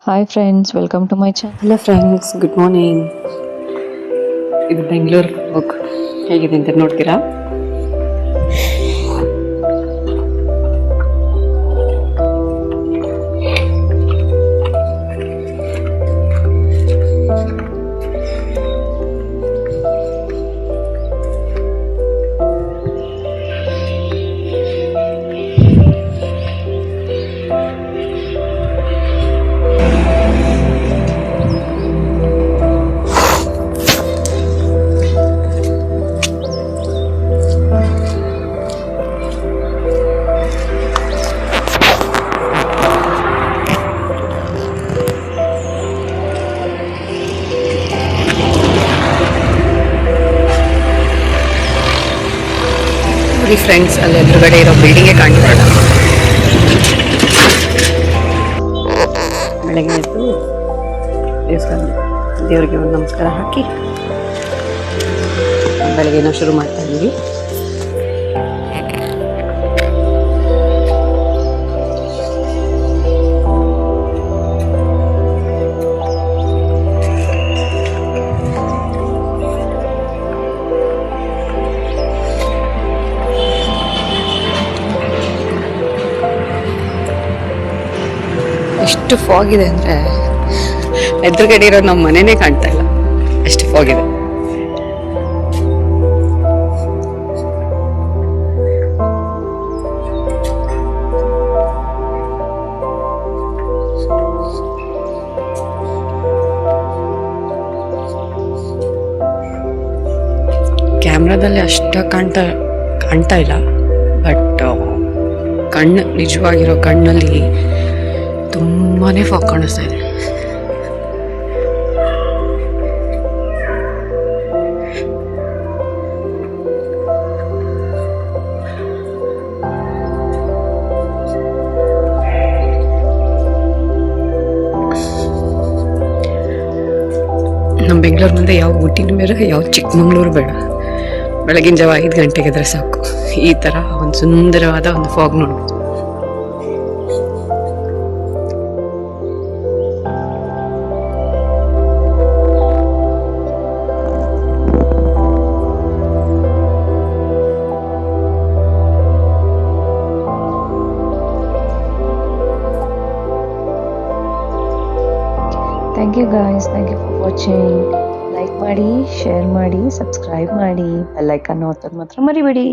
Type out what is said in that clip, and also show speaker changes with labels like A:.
A: Hi friends, welcome to my channel.
B: Hello friends, good morning. ಇದು Bengaluru book ಹೇಗಿದೆ ಅಂತ ನೋಡ್ತೀರಾ? ಫ್ರೆಂಡ್ಸ್, ಅಲ್ಲಿ ಎದುರುಗಡೆ ಇರೋ ಬಿಲ್ಡಿಂಗೇ ಕಾಣ್ತಾ ಇಲ್ಲ. ಬೆಳಗ್ಗೆ ಎದ್ದು ದೇವರಿಗೆ ಒಂದು ನಮಸ್ಕಾರ ಹಾಕಿ ಬೆಳಗ್ಗೆನ ಶುರು ಮಾಡ್ತಾ ಇದ್ದೀವಿ. ಎಷ್ಟು ಫಾಗ್ ಇದೆ ಅಂದರೆ ಎದುರುಗಡೆ ಇರೋ ನಮ್ಮ ಮನೆನೇ ಕಾಣ್ತಾ ಇಲ್ಲ, ಅಷ್ಟು ಫಾಗ್ ಇದೆ. ಕ್ಯಾಮ್ರಾದಲ್ಲಿ ಅಷ್ಟಾಗಿ ಕಾಣ್ತಾ ಇಲ್ಲ, ಬಟ್ ಕಣ್ಣು ನಿಜವಾಗಿರೋ ಕಣ್ಣಲ್ಲಿ ತುಂಬಾ ಫಾಗ್ ಕಾಣಿಸ್ತಾ ಇದೆ. ನಮ್ಮ ಬೆಂಗಳೂರು ಮುಂದೆ ಯಾವ ಊಟಿನೂ ಬೇಡ, ಯಾವ ಚಿಕ್ಕಮಂಗ್ಳೂರು ಬೇಡ. ಬೆಳಗಿನ ಜಾವ 5 ಗಂಟೆಗೆ ಇದ್ರೆ ಸಾಕು, ಈ ಥರ ಒಂದು ಸುಂದರವಾದ ಒಂದು ಫಾಗ್ ನೋಡ್ಬೋದು.
A: Thank you guys, thank you for watching. Like ಮಾಡಿ, share ಮಾಡಿ, subscribe ಮಾಡಿ, bell icon ಒತ್ತೋದು ಮಾತ್ರ ಮರಿಬೇಡಿ.